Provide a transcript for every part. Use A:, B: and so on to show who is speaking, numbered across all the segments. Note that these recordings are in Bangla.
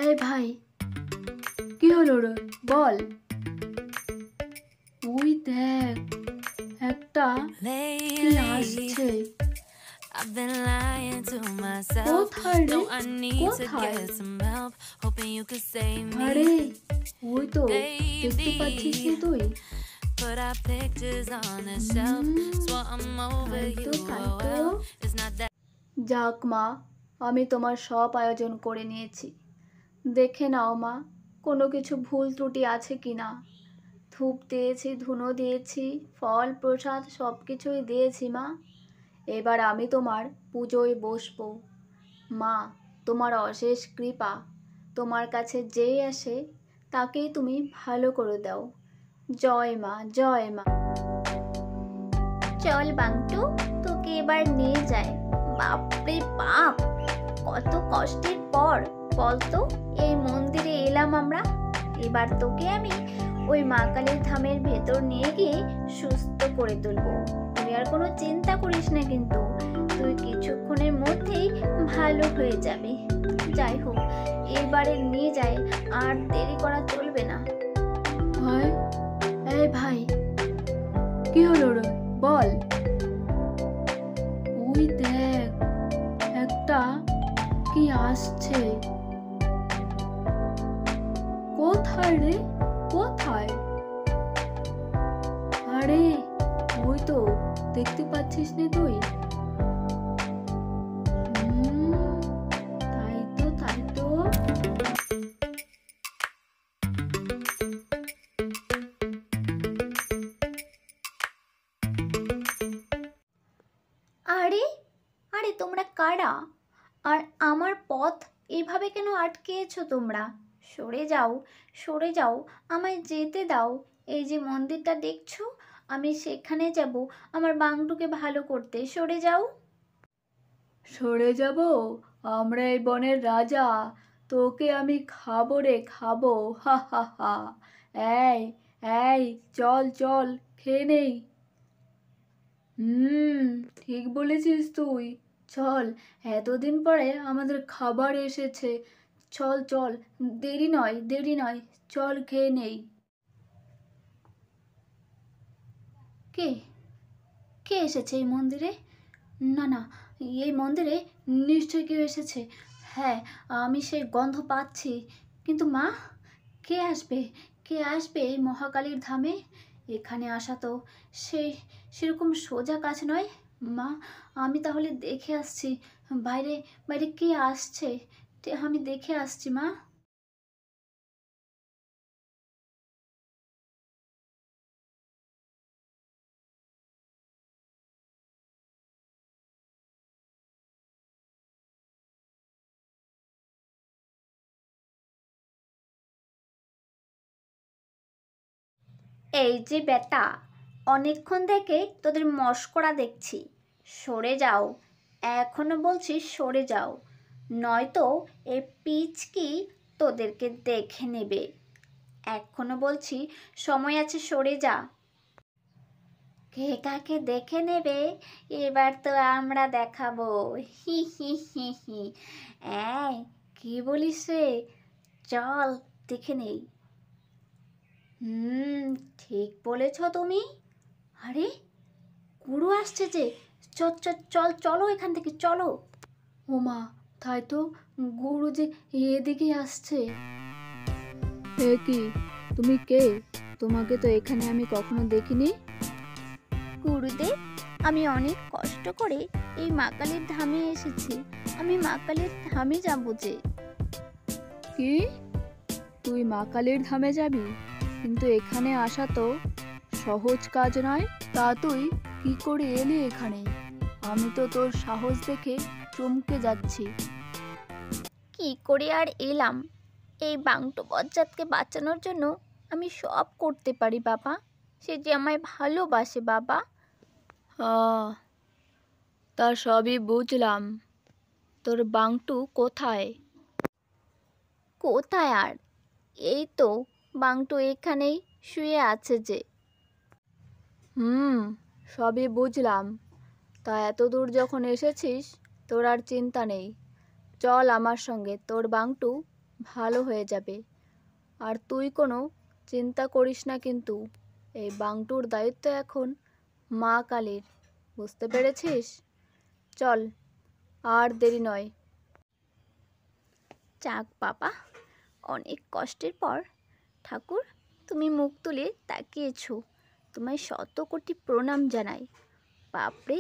A: এই ভাই, কি হলো রে? বল। ওই দেখ, একটা কি আসছে।
B: I've been lying to myself.
A: কোথায় রে?
B: No, I need to
A: কোথায়?
B: get some help. Hoping you could save
A: আরে
B: me,
A: ওই তো, দেখতে পাচ্ছিস না
B: baby.
A: তুই?
B: Put our pictures on the shelf. Swore I'm over
A: তাই
B: you.
A: তো, তাই
B: Oh
A: তো।
B: well, it's not that.
A: যাক মা, আমি তোমার সব আয়োজন করে নিয়েছি। দেখে নাও মা, কোনো কিছু ভুল ত্রুটি আছে কি না। ধূপ দিয়েছি, ধুনো দিয়েছি, ফল প্রসাদ সব কিছুই দিয়েছি মা। এবার আমি তোমার পুজোয় বসবো। মা, তোমার অশেষ কৃপা, তোমার কাছে যেই আসে তাকেই তুমি ভালো করে দাও। জয় মা, জয় মা। চল বান্টু, তোকে এবার নিয়ে যায়। বাপরে বাপ, কত কষ্টের পর বলতো এই মন্দিরে এলাম আমরা। এবার তোকে আমি ওই মা কালীর ধামের ভেতর নিয়ে গিয়ে সুস্থ করে তুলবো। তুই আর কোনো চিন্তা করিস না, কিন্তু তুই কিছুক্ষণের মধ্যেই ভালো হয়ে যাবে। যাই হোক, এবারে নিয়ে যায়, আর দেরি করা চলবে না। ভাই, এই ভাই, কি হলো রে? বল। ওই দেখ, একটা কি আসছে। কোথায় রে? কোথায়? আরে ওই তো, দেখতে পাচ্ছিস না তুই? তাই তো, তাই তো। আরে আরে, তোমরা কারা? আর আমার পথ এইভাবে কেন আটকেছো তোমরা? সরে যাও, সরে যাও, আমায় যেতে দাও। এই যে মন্দিরটা দেখছো, আমি সেখানে যাব আমার বাংটুকে ভালো করতে। সরে যাও। সরে যাব? আমরা এই বনের রাজা, তোকে আমি খাবো রে, খাবো। হা হা হা। এই এই, চল চল, খেয়ে নেই। ঠিক বলেছিস তুই। চল, এতদিন পরে আমাদের খাবার এসেছে। চল চল, দেরি নয়, দেরি নয়, চল খেয়ে নেই। কে কে এসেছে এই মন্দিরে? না না, এই মন্দিরে নিশ্চয়ই কেউ এসেছে। হ্যাঁ, আমি সেই গন্ধ পাচ্ছি। কিন্তু মা, কে আসবে? কে আসবে এই মহাকালীর ধামে? এখানে আসা তো সেই সেরকম সোজা কাজ নয়। মা, আমি তাহলে দেখে আসছি। বাইরে বাইরে কে আসছে, আমি দেখে আসছি মা। এই যে বেটা, অনেকক্ষণ থেকে তোদের মশকরা দেখছি। সরে যাও, এখনো বলছি সরে যাও, নয়তো এই পিচকি তোদেরকে দেখে নেবে। এখনো বলছি, সময় আছে, সরে যা। কে কাকে দেখে নেবে এবার তো আমরা দেখাবো। হি হি হি হি। এই, কি বলিস রে? চল দেখে নেই। ঠিক বলেছ তুমি। আরে, গুরু আসছে যে। চল চল চল, চলো এখান থেকে, চলো। ওমা, তাই তো, গুরু যে এদিকে আসছে। এ কি, তুমি কে? তোমাকে তো এখানে আমি কখনো দেখিনি। গুরুদেব, আমি অনেক কষ্ট করে এই মা কালীর ধামে এসেছি। আমি মা কালীর ধামে যাবো যে। কি, তুই মা কালীর ধামে যাবি? কিন্তু এখানে আসা তো সহজ কাজ নয়। তা তুই কি করে এলি এখানে? আমি তো তোর সাহস দেখে চমকে যাচ্ছি। কি করে আর এলাম, এই বাংটো বজ্জাতকে বাঁচানোর জন্য আমি সব করতে পারি বাবা। সে যে আমায় ভালোবাসে বাবা। তা সবই বুঝলাম। তোর বাংটু কোথায়? কোথায় আর, এই তো বাংটু এখানেই শুয়ে আছে যে। সবই বুঝলাম। তা এত দূর যখন এসেছিস, তোর আর চিন্তা নেই। চল আমার সঙ্গে, তোর বাংটু ভালো হয়ে যাবে। আর তুই কোনো চিন্তা করিস না, কিন্তু এই বাংটুর দায়িত্ব এখন মা কালীর, বুঝতে পেরেছিস? চল, আর দেরি নয়। যাক বাবা, অনেক কষ্টের পর ঠাকুর তুমি মুখ তুলে তাকিয়েছো, তোমায় শত কোটি প্রণাম জানাই। বাপরে,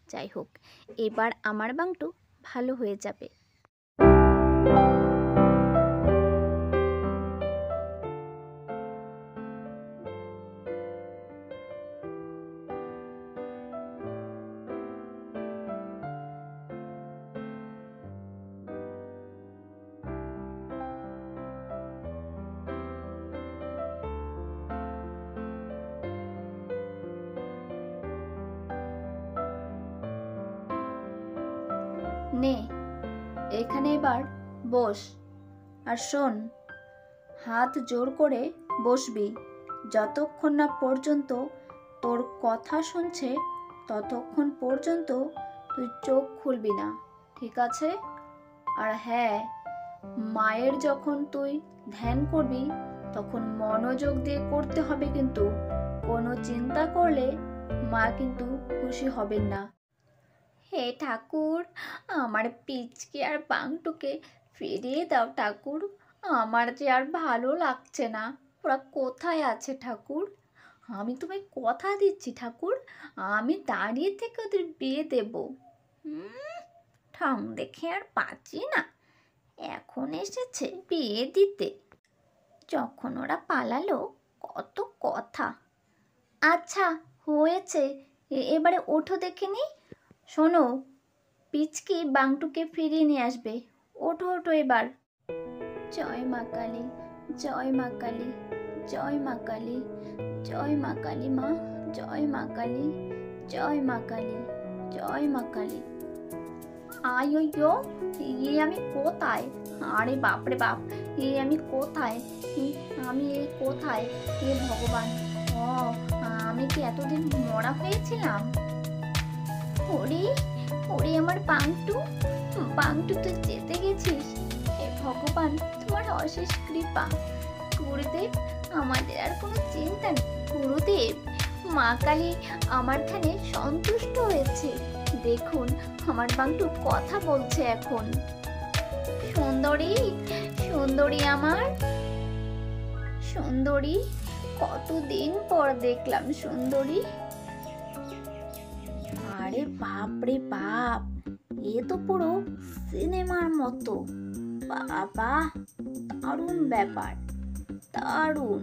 A: যাই হোক, এবার আমার বাংটু ভালো হয়ে যাবে। নে, এখানে এবার বস। আর শোন, হাত জোর করে বসবি। যতক্ষণ না পর্যন্ত তোর কথা শুনছে ততক্ষণ পর্যন্ত তুই চোখ খুলবি না, ঠিক আছে? আর হ্যাঁ, মায়ের যখন তুই ধ্যান করবি তখন মনোযোগ দিয়ে করতে হবে, কিন্তু কোনো চিন্তা করলে মা কিন্তু খুশি হবেন না। হে ঠাকুর, আমার পিচকে আর বাংটুকে ফিরিয়ে দাও ঠাকুর। আমার যে আর ভালো লাগছে না। ওরা কোথায় আছে ঠাকুর? আমি তোমায় কথা দিচ্ছি ঠাকুর, আমি দাঁড়িয়ে থেকে ওদের বিয়ে দেব। ঠং দেখে আর পাচ্ছি না, এখন এসেছে বিয়ে দিতে। যখন ওরা পালালো কত কথা। আচ্ছা হয়েছে, এবারে ওঠো দেখিনি। শোনো, পিচকি বাংটুকে ফিরিয়ে নিয়ে আসবে। ওঠো ওঠো এবার। জয় মা কালী, জয় মা কালী, জয় মা কালী, জয় মা কালী মা, জয় মা কালী, জয় মা কালী, জয় মা কালী। আয়ো, আমি কোথায়? আরে বাপরে বাপ, আমি কোথায়? আমি কোথায়? ভগবান, ও আমি কি এতদিন মরা হয়েছিলাম? ওরে ওরে আমার বাংটু, বাংটু তুই যেতে গেছিস। হে ভগবান, তোমার অশেষ কৃপা। গুরুদেব, আমাদের আর কোনো চিন্তা নেই। গুরুদেব, মা কালী আমার ধ্যানে সন্তুষ্ট হয়েছে। দেখুন, আমার বাংটু কথা বলছে এখন। সুন্দরী, সুন্দরী আমার সুন্দরী, কতদিন পর দেখলাম সুন্দরী। আরে বাপ রে বাপ, এ তো পুরো সিনেমার মতো। বাবা, দারুণ ব্যাপার, দারুণ,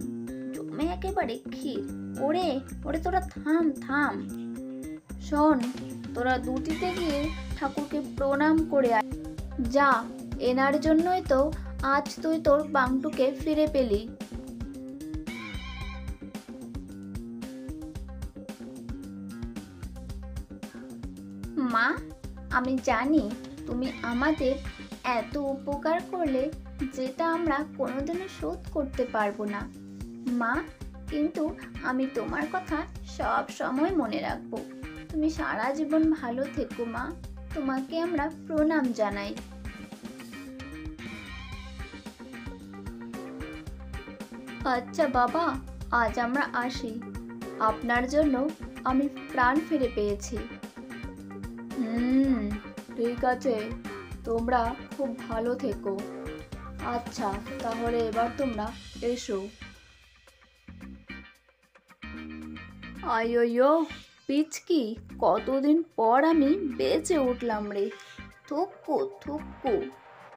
A: জমে একেবারে ক্ষীর। ওরে ওরে, তোরা থাম থাম। শোন, তোরা দুটিতে গিয়ে ঠাকুরকে প্রণাম করে আয়। যা, এনার জন্যই তো আজ তুই তোর বাংটুকে ফিরে পেলি। মা, আমি জানি তুমি আমাদের এত উপকার করলে যেটা আমরা কোনোদিনও শোধ করতে পারবো না মা, কিন্তু আমি তোমার কথা সব সময় মনে রাখবো। তুমি সারা জীবন ভালো থেকো মা, তোমাকে আমরা প্রণাম জানাই। আচ্ছা বাবা, আজ আমরা আসি। আপনার জন্য আমি প্রাণ ফিরে পেয়েছি। ঠিক আছে, তোমরা খুব ভালো থেকো। আচ্ছা, তাহলে এবার তোমরা এসো। আয়ো পিচকি, কতদিন পর আমি বেঁচে উঠলাম রে। থুকু থুকু।